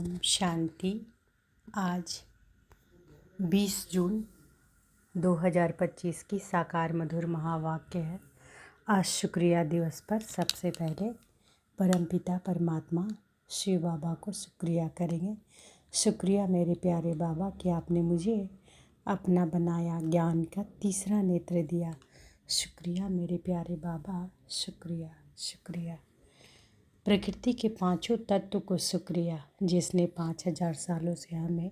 ओम शांति। आज 20 जून 2025 की साकार मधुर महावाक्य है। आज शुक्रिया दिवस पर सबसे पहले परमपिता परमात्मा शिव बाबा को शुक्रिया करेंगे। शुक्रिया मेरे प्यारे बाबा कि आपने मुझे अपना बनाया ज्ञान का तीसरा नेत्र दिया। शुक्रिया मेरे प्यारे बाबा, शुक्रिया शुक्रिया। प्रकृति के पांचों तत्व को शुक्रिया, जिसने 5000 सालों से हमें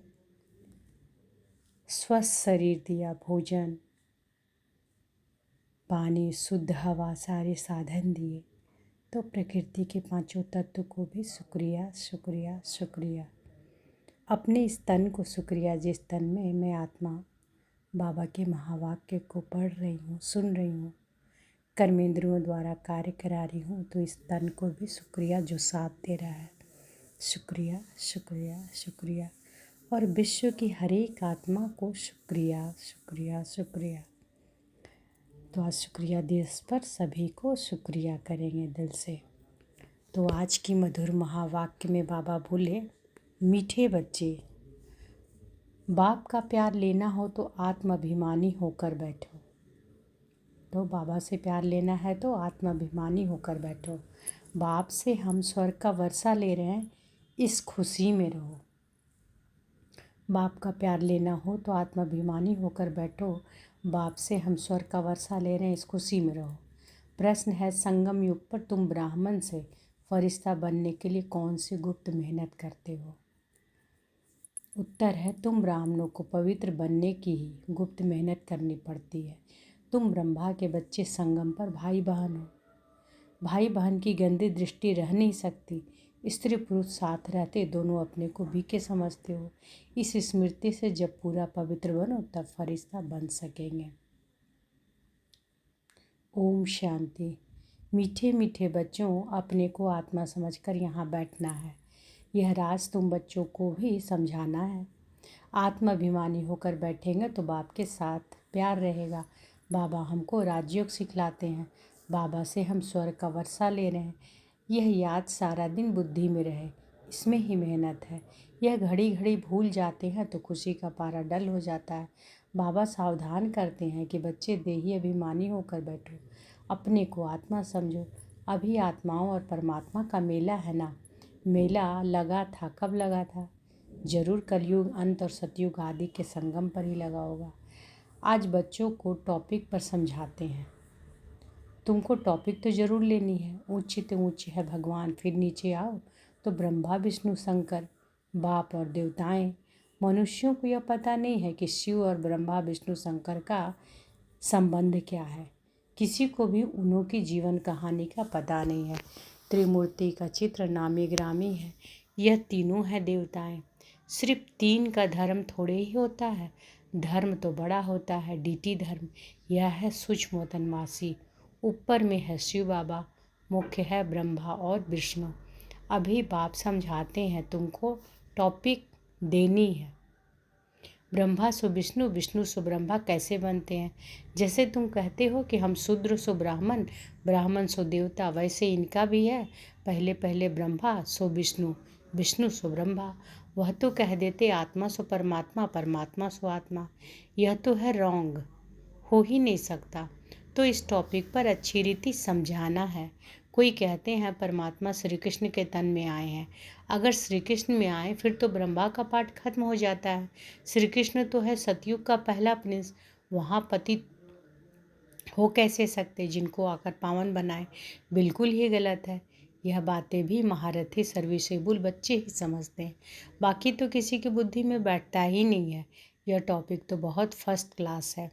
स्वस्थ शरीर दिया, भोजन, पानी, शुद्ध हवा, सारे साधन दिए। तो प्रकृति के पांचों तत्व को भी शुक्रिया शुक्रिया शुक्रिया। अपने इस तन को शुक्रिया, जिस तन में मैं आत्मा बाबा के महावाक्य को पढ़ रही हूँ, सुन रही हूँ, कर्मेंद्रियों द्वारा कार्य करा रही हूँ। तो इस तन को भी शुक्रिया जो साथ दे रहा है। शुक्रिया शुक्रिया शुक्रिया। और विश्व की हर एक आत्मा को शुक्रिया शुक्रिया शुक्रिया। तो आज शुक्रिया दिवस पर सभी को शुक्रिया करेंगे दिल से। तो आज की मधुर महावाक्य में बाबा बोले, मीठे बच्चे, बाप का प्यार लेना हो तो आत्माभिमानी होकर बैठो। तो बाबा से प्यार लेना है तो आत्माभिमानी होकर बैठो। बाप से हम स्वर्ग का वर्षा ले रहे हैं, इस खुशी में रहो। बाप का प्यार लेना हो तो आत्माभिमानी होकर बैठो। बाप से हम स्वर्ग का वर्षा ले रहे हैं, इस खुशी में रहो। प्रश्न है, संगम युग पर तुम ब्राह्मण से फरिश्ता बनने के लिए कौन सी गुप्त मेहनत करते हो? उत्तर है, तुम ब्राह्मणों को पवित्र बनने की ही गुप्त मेहनत करनी पड़ती है। तुम ब्रह्मा के बच्चे, संगम पर भाई बहन हो। भाई बहन की गंदी दृष्टि रह नहीं सकती। स्त्री पुरुष साथ रहते दोनों अपने को बीके समझते हो। इस स्मृति से जब पूरा पवित्र बनो तब फरिश्ता बन सकेंगे। ओम शांति। मीठे मीठे बच्चों, अपने को आत्मा समझकर यहाँ बैठना है। यह राज तुम बच्चों को भी समझाना है। आत्माभिमानी होकर बैठेंगे तो बाप के साथ प्यार रहेगा। बाबा हमको राजयोग सिखलाते हैं। बाबा से हम स्वर्ग का वर्षा ले रहे हैं। यह याद सारा दिन बुद्धि में रहे, इसमें ही मेहनत है। यह घड़ी घड़ी भूल जाते हैं तो खुशी का पारा डल हो जाता है। बाबा सावधान करते हैं कि बच्चे देही अभिमानी होकर बैठो, अपने को आत्मा समझो। अभी आत्माओं और परमात्मा का मेला है ना। मेला लगा था, कब लगा था? जरूर कलयुग अंत और सतयुग आदि के संगम पर ही लगा होगा। आज बच्चों को टॉपिक पर समझाते हैं। तुमको टॉपिक तो ज़रूर लेनी है। ऊंचे तो ऊंचे है भगवान, फिर नीचे आओ तो ब्रह्मा विष्णु शंकर, बाप और देवताएं। मनुष्यों को यह पता नहीं है कि शिव और ब्रह्मा विष्णु शंकर का संबंध क्या है। किसी को भी उन्हों की जीवन कहानी का पता नहीं है। त्रिमूर्ति का चित्र नामी ग्रामी है। यह तीनों है देवताएं। सिर्फ 3 का धर्म थोड़े ही होता है। धर्म तो बड़ा होता है, डीटी धर्म। यह है सूक्ष्म तन्वासी। ऊपर में है शिव बाबा, मुख्य है ब्रह्मा और विष्णु। अभी बाप समझाते हैं, तुमको टॉपिक देनी है। ब्रह्मा सो विष्णु, विष्णु सो ब्रह्मा कैसे बनते हैं? जैसे तुम कहते हो कि हम शूद्र सो ब्राह्मण, ब्राह्मण सो देवता, वैसे इनका भी है। पहले पहले ब्रह्मा सो विष्णु, विष्णु सो ब्रह्मा। वह तो कह देते आत्मा सो परमात्मा, परमात्मा सो आत्मा। यह तो है रॉन्ग, हो ही नहीं सकता। तो इस टॉपिक पर अच्छी रीति समझाना है। कोई कहते हैं परमात्मा श्री कृष्ण के तन में आए हैं। अगर श्री कृष्ण में आए फिर तो ब्रह्मा का पाठ खत्म हो जाता है। श्री कृष्ण तो है सतयुग का पहला प्रिंस, वहाँ पति हो कैसे सकते जिनको आकर पावन बनाए? बिल्कुल ही गलत है। यह बातें भी महारथी सर्विसेबल बच्चे ही समझते हैं, बाकी तो किसी की बुद्धि में बैठता ही नहीं है। यह टॉपिक तो बहुत फर्स्ट क्लास है।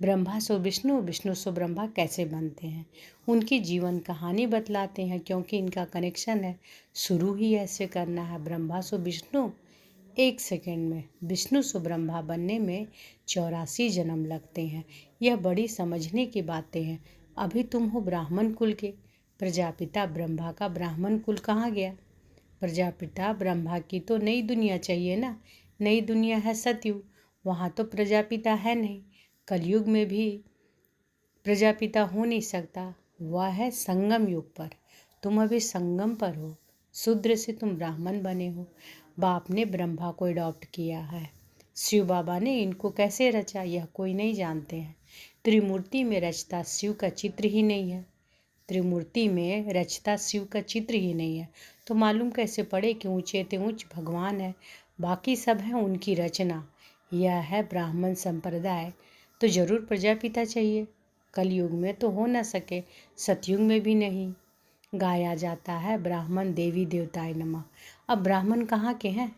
ब्रह्मा सो विष्णु, विष्णु सो ब्रह्मा कैसे बनते हैं? उनकी जीवन कहानी बतलाते हैं, क्योंकि इनका कनेक्शन है। शुरू ही ऐसे करना है। ब्रह्मा सो विष्णु 1 सेकेंड में, विष्णु सो ब्रह्मा बनने में 84 जन्म लगते हैं। यह बड़ी समझने की बातें हैं। अभी तुम हो ब्राह्मण कुल के। प्रजापिता ब्रह्मा का ब्राह्मण कुल कहाँ गया? प्रजापिता ब्रह्मा की तो नई दुनिया चाहिए ना। नई दुनिया है सतयुग, वहाँ तो प्रजापिता है नहीं। कलयुग में भी प्रजापिता हो नहीं सकता, वह है संगम युग पर। तुम अभी संगम पर हो, शूद्र से तुम ब्राह्मण बने हो। बाप ने ब्रह्मा को अडॉप्ट किया है। शिव बाबा ने इनको कैसे रचा यह कोई नहीं जानते हैं। त्रिमूर्ति में रचता शिव का चित्र ही नहीं है। त्रिमूर्ति में रचता शिव का चित्र ही नहीं है तो मालूम कैसे पड़े कि ऊंचे ते ऊंच भगवान है, बाकी सब है उनकी रचना। यह है ब्राह्मण संप्रदाय। तो जरूर प्रजापिता चाहिए। कलयुग में तो हो न सके, सतयुग में भी नहीं। गाया जाता है ब्राह्मण देवी देवताय नमः। अब ब्राह्मण कहाँ के हैं?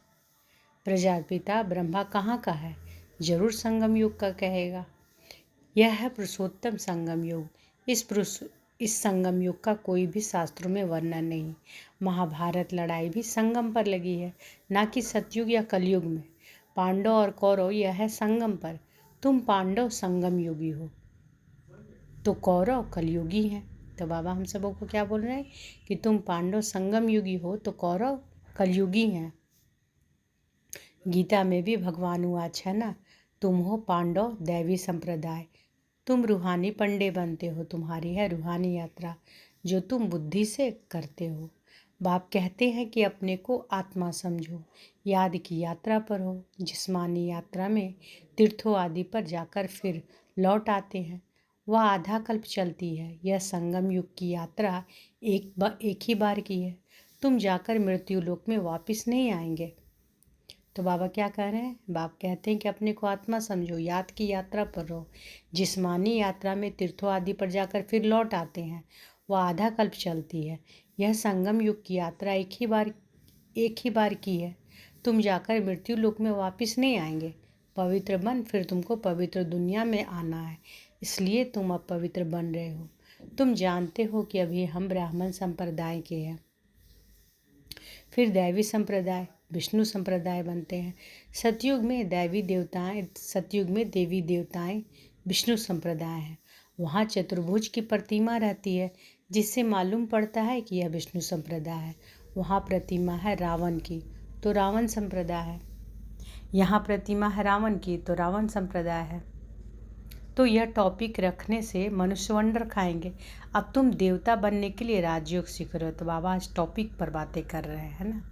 प्रजापिता ब्रह्मा कहाँ का है? जरूर संगम युग का कहेगा। यह है पुरुषोत्तम संगम युग। इस संगम युग का कोई भी शास्त्रों में वर्णन नहीं। महाभारत लड़ाई भी संगम पर लगी है, ना कि सतयुग या कलयुग में। पांडव और कौरव यह है संगम पर। तुम पांडव संगम युगी हो तो कौरव कलयुगी हैं। तो बाबा हम सबों को क्या बोल रहे हैं कि तुम पांडव संगम युगी हो तो कौरव कलयुगी हैं। गीता में भी भगवान हुआच है ना, तुम हो पांडव दैवी संप्रदाय। तुम रूहानी पंडे बनते हो, तुम्हारी है रूहानी यात्रा जो तुम बुद्धि से करते हो। बाप कहते हैं कि अपने को आत्मा समझो, याद की यात्रा पर हो। जिस्मानी यात्रा में तीर्थों आदि पर जाकर फिर लौट आते हैं, वह आधा कल्प चलती है। यह संगम युग की यात्रा एक ही बार की है। तुम जाकर मृत्यु लोक में वापस नहीं आएंगे। तो बाबा क्या कह रहे हैं? बाप कहते हैं कि अपने को आत्मा समझो, याद की यात्रा पर रहो। जिस्मानी यात्रा में तीर्थों आदि पर जाकर फिर लौट आते हैं, वह आधा कल्प चलती है। यह संगम युग की यात्रा एक ही बार की है। तुम जाकर मृत्यु लोक में वापस नहीं आएंगे। पवित्र बन फिर तुमको पवित्र दुनिया में आना है, इसलिए तुम अब पवित्र बन रहे हो। तुम जानते हो कि अभी हम ब्राह्मण संप्रदाय के हैं, फिर दैवी संप्रदाय विष्णु संप्रदाय बनते हैं। सतयुग में देवी देवताएं विष्णु संप्रदाय हैं। वहाँ चतुर्भुज की प्रतिमा रहती है, जिससे मालूम पड़ता है कि यह विष्णु संप्रदाय है। वहाँ प्रतिमा है रावण की तो रावण संप्रदाय है। यहाँ प्रतिमा है रावण की तो रावण संप्रदाय है। तो यह टॉपिक रखने से मनुष्य वंडर खाएंगे। अब तुम देवता बनने के लिए राजयोग सीख रहे हो। तो बाबा आज टॉपिक पर बातें कर रहे हैं ना।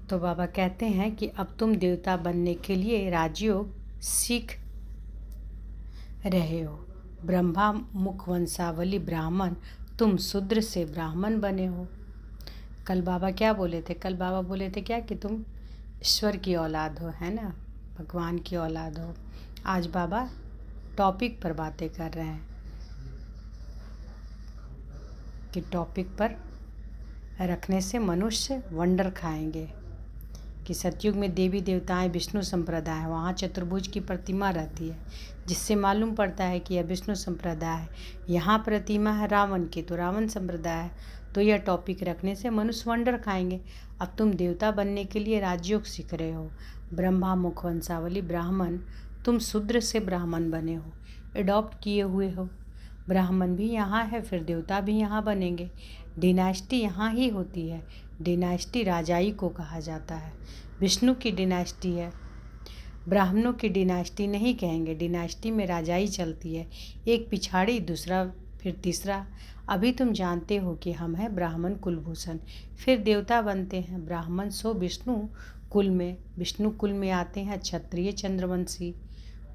तो बाबा कहते हैं कि अब तुम देवता बनने के लिए राजयोग सीख रहे हो। ब्रह्मा मुख वंशावली ब्राह्मण, तुम शूद्र से ब्राह्मण बने हो। कल बाबा क्या बोले थे? कल बाबा बोले थे क्या कि तुम ईश्वर की औलाद हो, है ना, भगवान की औलाद हो। आज बाबा टॉपिक पर बातें कर रहे हैं कि टॉपिक पर रखने से मनुष्य वंडर खाएंगे। कि सतयुग में देवी देवताएं विष्णु संप्रदाय है, वहाँ चतुर्भुज की प्रतिमा रहती है, जिससे मालूम पड़ता है कि यह विष्णु संप्रदाय है। यहाँ प्रतिमा है रावण की तो रावण संप्रदाय है। तो यह टॉपिक रखने से मनुष्य वंडर खाएंगे। अब तुम देवता बनने के लिए राजयोग सीख रहे हो। ब्रह्मा मुख वंशावली ब्राह्मण, तुम शूद्र से ब्राह्मण बने हो, एडॉप्ट किए हुए हो। ब्राह्मण भी यहाँ है, फिर देवता भी यहाँ बनेंगे। डिनास्टी यहाँ ही होती है। डिनास्टी राजाई को कहा जाता है। विष्णु की डिनास्टी है, ब्राह्मणों की डिनास्टी नहीं कहेंगे। डिनास्टी में राजाई चलती है, एक पिछाड़ी दूसरा फिर तीसरा। अभी तुम जानते हो कि हम हैं ब्राह्मण कुलभूषण, फिर देवता बनते हैं। ब्राह्मण सो विष्णु कुल में, विष्णु कुल में आते हैं क्षत्रिय चंद्रवंशी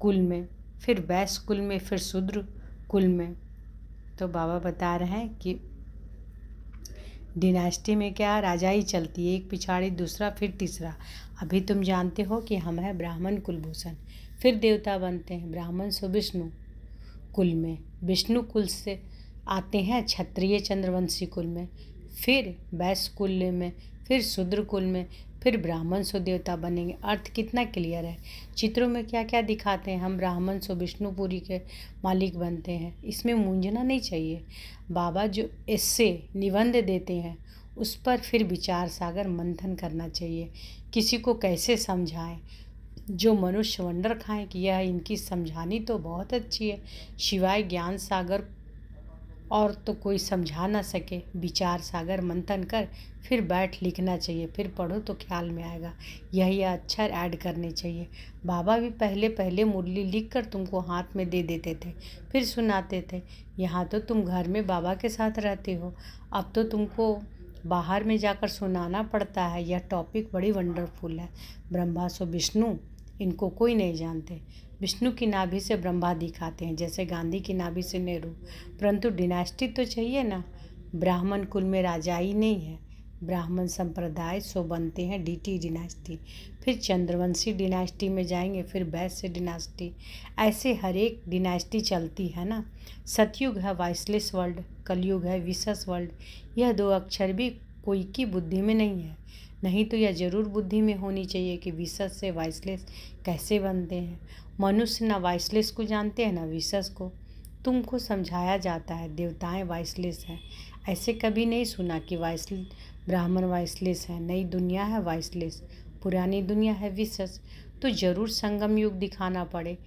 कुल में, फिर वैश्य कुल में, फिर शूद्र कुल में। तो बाबा बता रहे हैं कि डिनास्टी में क्या राजाई चलती है, एक पिछाड़ी दूसरा फिर तीसरा। अभी तुम जानते हो कि हम हैं ब्राह्मण कुलभूषण, फिर देवता बनते हैं। ब्राह्मण सो विष्णु कुल में, विष्णु कुल से आते हैं क्षत्रिय चंद्रवंशी कुल में, फिर वैश्य कुल में, फिर शूद्र कुल में, फिर ब्राह्मण सो देवता बनेंगे। अर्थ कितना क्लियर है। चित्रों में क्या क्या दिखाते हैं? हम ब्राह्मण सो विष्णुपुरी के मालिक बनते हैं। इसमें मूंझना नहीं चाहिए। बाबा जो इससे निबंध देते हैं उस पर फिर विचार सागर मंथन करना चाहिए। किसी को कैसे समझाएं जो मनुष्य वंडर खाएं कि यह इनकी समझानी तो बहुत अच्छी है, शिवाय ज्ञान सागर और तो कोई समझा ना सके। विचार सागर मंथन कर फिर बैठ लिखना चाहिए, फिर पढ़ो तो ख्याल में आएगा। यही अक्षर ऐड करने चाहिए। बाबा भी पहले पहले मुरली लिख कर तुमको हाथ में दे देते थे, फिर सुनाते थे। यहाँ तो तुम घर में बाबा के साथ रहते हो, अब तो तुमको बाहर में जाकर सुनाना पड़ता है। यह टॉपिक बड़ी वंडरफुल है। ब्रह्मा सो विष्णु, इनको कोई नहीं जानते। विष्णु की नाभि से ब्रह्मा दिखाते हैं, जैसे गांधी की नाभि से नेहरू। परंतु डिनास्टी तो चाहिए ना। ब्राह्मण कुल में राजा ही नहीं है। ब्राह्मण संप्रदाय सो बनते हैं डीटी डिनास्टी, फिर चंद्रवंशी डिनास्टी में जाएंगे, फिर वैश्य डिनास्टी। ऐसे हर एक डिनास्टी चलती है ना। सतयुग है वाइसलेस वर्ल्ड, कलयुग है विशेष वर्ल्ड। यह दो अक्षर भी कोई की बुद्धि में नहीं है, नहीं तो यह जरूर बुद्धि में होनी चाहिए कि विशेष से वाइसलेस कैसे बनते हैं। मनुष्य ना वाइसलेस को जानते हैं ना विशेष को। तुमको समझाया जाता है देवताएं वाइसलेस हैं, ऐसे कभी नहीं सुना कि वाइसलेस ब्राह्मण वाइसलेस है। नई दुनिया है वाइसलेस, पुरानी दुनिया है विशेष। तो जरूर संगम युग दिखाना पड़े,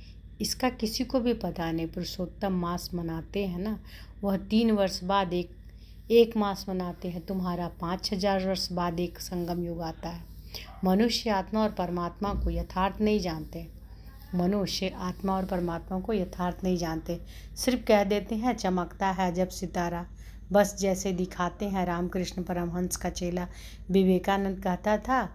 इसका किसी को भी पता नहीं। पुरुषोत्तम मास मनाते हैं ना, वह 3 वर्ष बाद एक मास मनाते हैं। तुम्हारा 5,000 वर्ष बाद एक संगम युग आता है। मनुष्य आत्मा और परमात्मा को यथार्थ नहीं जानते। मनुष्य आत्मा और परमात्मा को यथार्थ नहीं जानते, सिर्फ कह देते हैं चमकता है जब सितारा, बस जैसे दिखाते हैं। रामकृष्ण परमहंस का चेला विवेकानंद कहता था,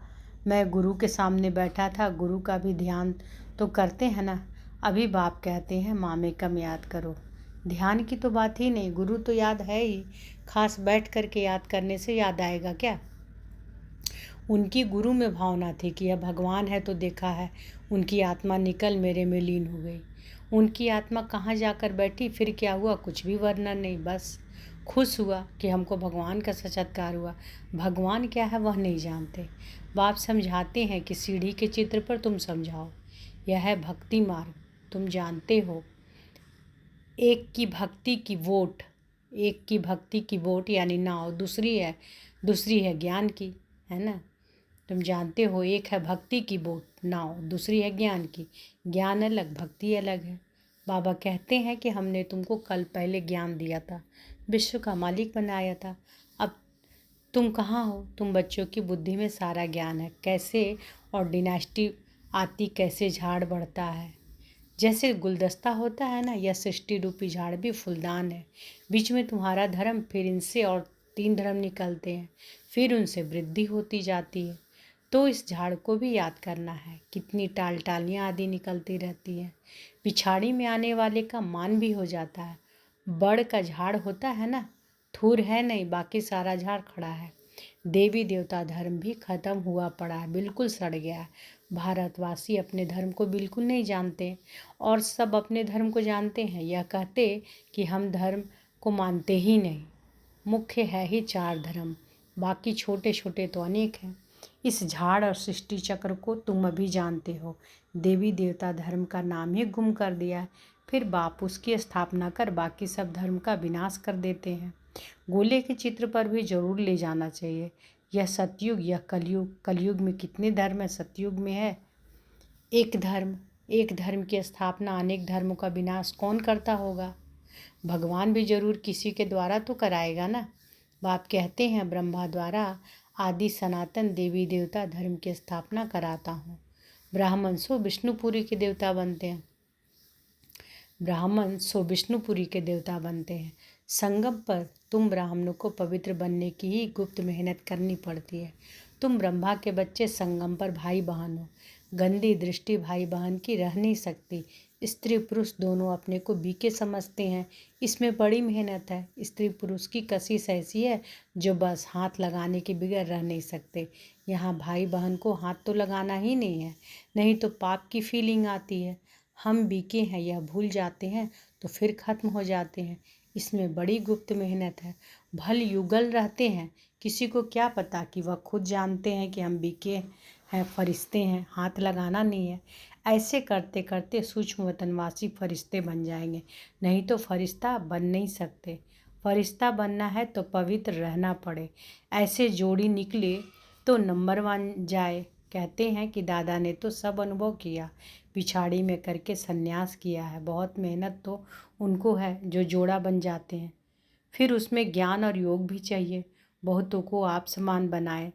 मैं गुरु के सामने बैठा था, गुरु का भी ध्यान तो करते हैं ना। अभी बाप कहते हैं मामे कम याद करो। ध्यान की तो बात ही नहीं, गुरु तो याद है ही, खास बैठ करके याद करने से याद आएगा क्या। उनकी गुरु में भावना थी कि यह भगवान है तो देखा है। उनकी आत्मा निकल मेरे में लीन हो गई। उनकी आत्मा कहाँ जाकर बैठी, फिर क्या हुआ, कुछ भी वर्णन नहीं। बस खुश हुआ कि हमको भगवान का साक्षात्कार हुआ। भगवान क्या है वह नहीं जानते। बाप समझाते हैं कि सीढ़ी के चित्र पर तुम समझाओ, यह है भक्ति मार्ग। तुम जानते हो, एक की भक्ति की वोट, एक की भक्ति की वोट यानी नाव, दूसरी है ज्ञान की, है ना। तुम जानते हो, एक है भक्ति की बोट नाव, दूसरी है ज्ञान की। ज्ञान अलग, भक्ति अलग है। बाबा कहते हैं कि हमने तुमको कल पहले ज्ञान दिया था, विश्व का मालिक बनाया था। अब तुम कहाँ हो, तुम बच्चों की बुद्धि में सारा ज्ञान है, कैसे और डिनास्टी आती, कैसे झाड़ बढ़ता है। जैसे गुलदस्ता होता है ना, यह सृष्टि रूपी झाड़ भी फूलदान है। बीच में तुम्हारा धर्म, फिर इनसे और 3 धर्म निकलते हैं, फिर उनसे वृद्धि होती जाती है। तो इस झाड़ को भी याद करना है, कितनी टालियाँ आदि निकलती रहती हैं। पिछाड़ी में आने वाले का मान भी हो जाता है। बड़ का झाड़ होता है ना, थूर है नहीं, बाकी सारा झाड़ खड़ा है। देवी देवता धर्म भी खत्म हुआ पड़ा है, बिल्कुल सड़ गया है। भारतवासी अपने धर्म को बिल्कुल नहीं जानते, और सब अपने धर्म को जानते हैं, यह कहते कि हम धर्म को मानते ही नहीं। मुख्य है ही 4 धर्म, बाकी छोटे छोटे तो अनेक हैं। इस झाड़ और सृष्टि चक्र को तुम अभी जानते हो। देवी देवता धर्म का नाम ही गुम कर दिया है, फिर बाप उसकी स्थापना कर बाकी सब धर्म का विनाश कर देते हैं। गोले के चित्र पर भी जरूर ले जाना चाहिए। यह सतयुग, यह कलयुग। कलयुग में कितने धर्म है, सतयुग में है एक धर्म। एक धर्म की स्थापना, अनेक धर्मों का विनाश कौन करता होगा। भगवान भी जरूर किसी के द्वारा तो कराएगा ना। बाप कहते हैं ब्रह्मा द्वारा आदि सनातन देवी देवता धर्म की स्थापना कराता हूँ। ब्राह्मण सो विष्णुपुरी के देवता बनते हैं, ब्राह्मण सो विष्णुपुरी के देवता बनते हैं। संगम पर तुम ब्राह्मणों को पवित्र बनने की ही गुप्त मेहनत करनी पड़ती है। तुम ब्रह्मा के बच्चे, संगम पर भाई बहन हो। गंदी दृष्टि भाई बहन की रह नहीं सकती। स्त्री पुरुष दोनों अपने को बीके समझते हैं, इसमें बड़ी मेहनत है। स्त्री पुरुष की कशिश ऐसी है जो बस हाथ लगाने के बगैर रह नहीं सकते। यहाँ भाई बहन को हाथ तो लगाना ही नहीं है, नहीं तो पाप की फीलिंग आती है। हम बीके हैं यह भूल जाते हैं तो फिर खत्म हो जाते हैं। इसमें बड़ी गुप्त मेहनत है। भल युगल रहते हैं, किसी को क्या पता कि वह खुद जानते हैं कि हम बीके हैं, फरिश्ते हैं, हाथ लगाना नहीं है। ऐसे करते करते सूक्ष्म वतनवासी फरिश्ते बन जाएंगे, नहीं तो फरिश्ता बन नहीं सकते। फरिश्ता बनना है तो पवित्र रहना पड़े। ऐसे जोड़ी निकले तो नंबर 1 जाए। कहते हैं कि दादा ने तो सब अनुभव किया, पिछाड़ी में करके संन्यास किया है। बहुत मेहनत तो उनको है जो जोड़ा बन जाते हैं। फिर उसमें ज्ञान और योग भी चाहिए। बहुतों को आप समान बनाए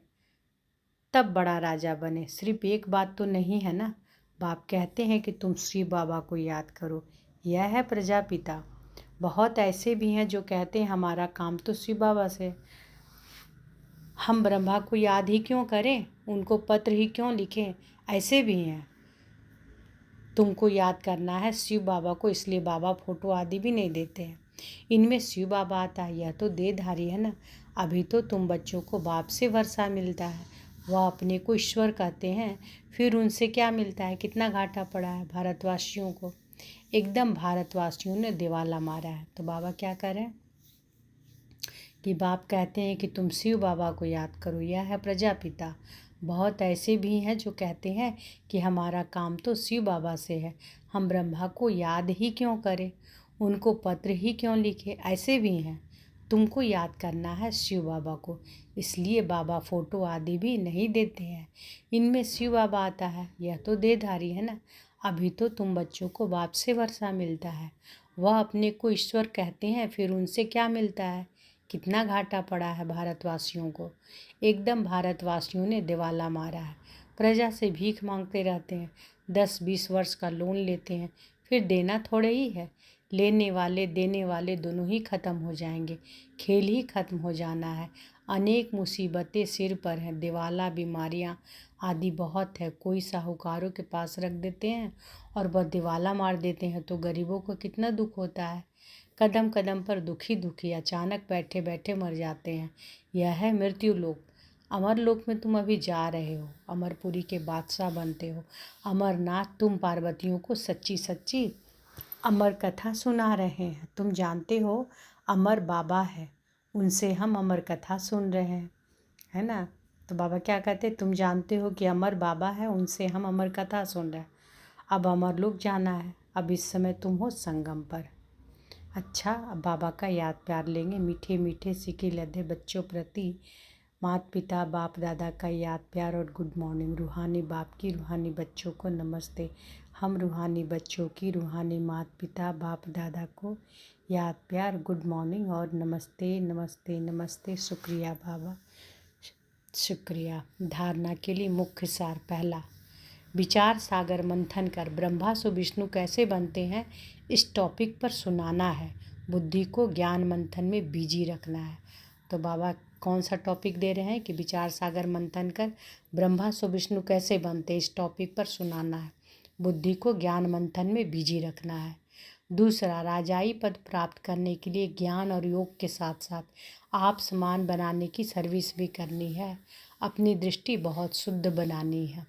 तब बड़ा राजा बने। सिर्फ एक बात तो नहीं है ना। बाप कहते हैं कि तुम शिव बाबा को याद करो, यह है प्रजापिता। बहुत ऐसे भी हैं जो कहते हैं हमारा काम तो शिव बाबा से, हम ब्रह्मा को याद ही क्यों करें, उनको पत्र ही क्यों लिखें। ऐसे भी हैं। तुमको याद करना है शिव बाबा को, इसलिए बाबा फोटो आदि भी नहीं देते हैं। इनमें शिव बाबा आता है, यह तो देहधारी है ना। अभी तो तुम बच्चों को बाप से वर्षा मिलता है, वह अपने को ईश्वर कहते हैं। फिर उनसे क्या मिलता है, कितना घाटा पड़ा है भारतवासियों को। एकदम भारतवासियों ने दिवाला मारा है। तो बाबा क्या करें कि बाप कहते हैं कि तुम शिव बाबा को याद करो, यह है प्रजापिता। बहुत ऐसे भी हैं जो कहते हैं कि हमारा काम तो शिव बाबा से है, हम ब्रह्मा को याद ही क्यों करें, उनको पत्र ही क्यों लिखे। ऐसे भी हैं। तुमको याद करना है शिव बाबा को, इसलिए बाबा फोटो आदि भी नहीं देते हैं। इनमें शिव बाबा आता है, यह तो देहधारी है ना। अभी तो तुम बच्चों को बाप से वर्षा मिलता है, वह अपने को ईश्वर कहते हैं। फिर उनसे क्या मिलता है, कितना घाटा पड़ा है भारतवासियों को। एकदम भारतवासियों ने दिवाला मारा है। प्रजा से भीख मांगते रहते हैं, 10-20 वर्ष का लोन लेते हैं, फिर देना थोड़े ही है। लेने वाले देने वाले दोनों ही खत्म हो जाएंगे, खेल ही खत्म हो जाना है। अनेक मुसीबतें सिर पर हैं, दिवाला, बीमारियां आदि बहुत है। कोई साहूकारों के पास रख देते हैं और वह दिवाला मार देते हैं, तो गरीबों को कितना दुख होता है। कदम कदम पर दुखी दुखी अचानक बैठे बैठे मर जाते हैं। यह है मृत्यु लोक। अमर लोक में तुम अभी जा रहे हो, अमरपुरी के बादशाह बनते हो। अमरनाथ तुम पार्वतियों को सच्ची सच्ची अमर कथा सुना रहे हैं। तुम जानते हो अमर बाबा है, उनसे हम अमर कथा सुन रहे हैं, है ना। तो बाबा क्या कहते, तुम जानते हो कि अमर बाबा है, उनसे हम अमर कथा सुन रहे हैं। अब अमर लोक जाना है। अब इस समय तुम हो संगम पर। अच्छा, अब बाबा का याद प्यार लेंगे। मीठे मीठे सिके लदे बच्चों प्रति माता पिता बाप दादा का याद प्यार और गुड मॉर्निंग। रूहानी बाप की रूहानी बच्चों को नमस्ते। हम रूहानी बच्चों की रूहानी माता पिता बाप दादा को याद प्यार, गुड मॉर्निंग और नमस्ते नमस्ते नमस्ते। शुक्रिया बाबा, शुक्रिया। धारणा के लिए मुख्य सार। पहला, विचार सागर मंथन कर ब्रह्मा सो विष्णु कैसे बनते हैं, इस टॉपिक पर सुनाना है। बुद्धि को ज्ञान मंथन में बिजी रखना है। तो बाबा कौन सा टॉपिक दे रहे हैं कि विचार सागर मंथन कर ब्रह्मा सो विष्णु कैसे बनते, इस टॉपिक पर सुनाना है। बुद्धि को ज्ञान मंथन में बिजी रखना है। दूसरा, राजाई पद प्राप्त करने के लिए ज्ञान और योग के साथ साथ आप समान बनाने की सर्विस भी करनी है। अपनी दृष्टि बहुत शुद्ध बनानी है।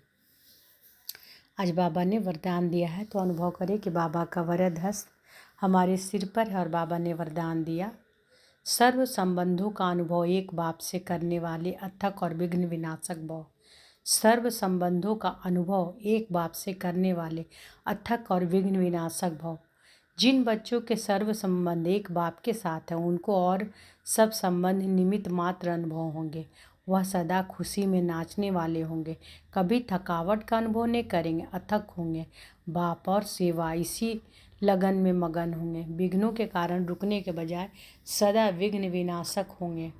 आज बाबा ने वरदान दिया है, तो अनुभव करें कि बाबा का वरद हस्त हमारे सिर पर है और बाबा ने वरदान दिया। सर्व संबंधों का अनुभव एक बाप से करने वाले अथक और विघ्न विनाशक भव। सर्व संबंधों का अनुभव एक बाप से करने वाले अथक और विघ्न विनाशक भव। जिन बच्चों के सर्व संबंध एक बाप के साथ हैं, उनको और सब संबंध निमित्त मात्र अनुभव होंगे। वह सदा खुशी में नाचने वाले होंगे, कभी थकावट का अनुभव नहीं करेंगे, अथक होंगे। बाप और सेवा इसी लगन में मगन होंगे। विघ्नों के कारण रुकने के बजाय सदा विघ्न विनाशक होंगे।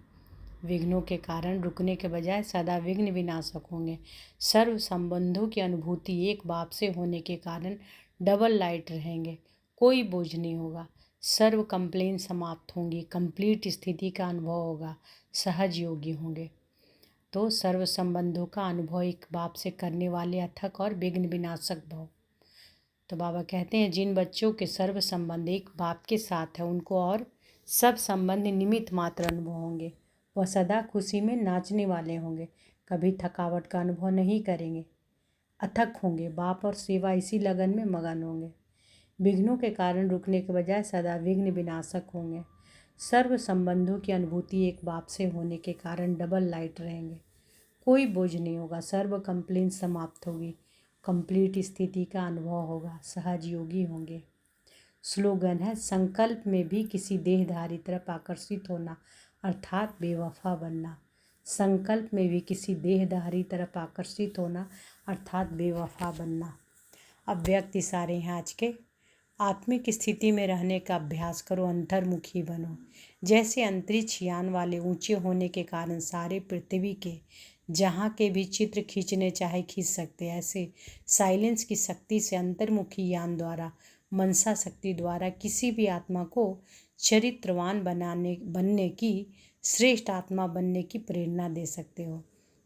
विघ्नों के कारण रुकने के बजाय सदा विघ्न विनाशक होंगे। सर्व संबंधों की अनुभूति एक बाप से होने के कारण डबल लाइट रहेंगे, कोई बोझ नहीं होगा। सर्व कंप्लेन समाप्त होंगी, कंप्लीट स्थिति का अनुभव होगा, सहज योगी होंगे। तो सर्व संबंधों का अनुभव एक बाप से करने वाले अथक और विघ्न विनाशक भव। तो बाबा कहते हैं जिन बच्चों के सर्व संबंध एक बाप के साथ है, उनको और सब संबंध निमित्त मात्र अनुभव होंगे। वह सदा खुशी में नाचने वाले होंगे, कभी थकावट का अनुभव नहीं करेंगे, अथक होंगे। बाप और सेवा इसी लगन में मगन होंगे। विघ्नों के कारण रुकने के बजाय सदा विघ्न विनाशक होंगे। सर्व संबंधों की अनुभूति एक बाप से होने के कारण डबल लाइट रहेंगे, कोई बोझ नहीं होगा। सर्व कंप्लेन समाप्त होगी, कंप्लीट स्थिति का अनुभव होगा, सहज योगी होंगे। स्लोगन है, संकल्प में भी किसी देहधारी तरफ आकर्षित होना अर्थात बेवफा बनना। संकल्प में भी किसी देहधारी तरफ आकर्षित होना अर्थात बेवफा बनना। अब व्यक्त इशारे हैं आज के। आत्मिक स्थिति में रहने का अभ्यास करो, अंतर्मुखी बनो। जैसे अंतरिक्ष यान वाले ऊंचे होने के कारण सारे पृथ्वी के जहाँ के भी चित्र खींचने चाहे खींच सकते, ऐसे साइलेंस की शक्ति से अंतर्मुखी यान द्वारा, मनसा शक्ति द्वारा किसी भी आत्मा को चरित्रवान बनने की, श्रेष्ठ आत्मा बनने की प्रेरणा दे सकते हो।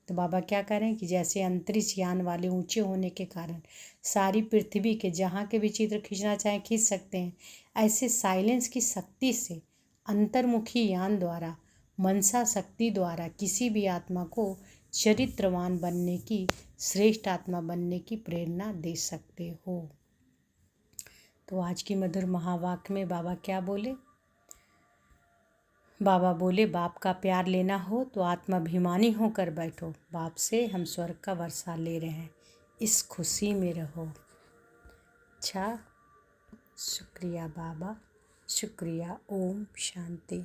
तो बाबा क्या कह रहे हैं कि जैसे अंतरिक्ष यान वाले ऊंचे होने के कारण सारी पृथ्वी के जहाँ के भी चित्र खींचना चाहे खींच सकते हैं, ऐसे साइलेंस की शक्ति से अंतर्मुखी यान द्वारा, मनसा शक्ति द्वारा किसी भी आत्मा को चरित्रवान बनने की, श्रेष्ठ आत्मा बनने की प्रेरणा दे सकते हो। तो आज की मधुर महावाक्य में बाबा क्या बोले? बाबा बोले, बाप का प्यार लेना हो तो आत्माभिमानी होकर बैठो। बाप से हम स्वर्ग का वर्षा ले रहे हैं, इस खुशी में रहो। अच्छा, शुक्रिया बाबा, शुक्रिया। ओम शांति।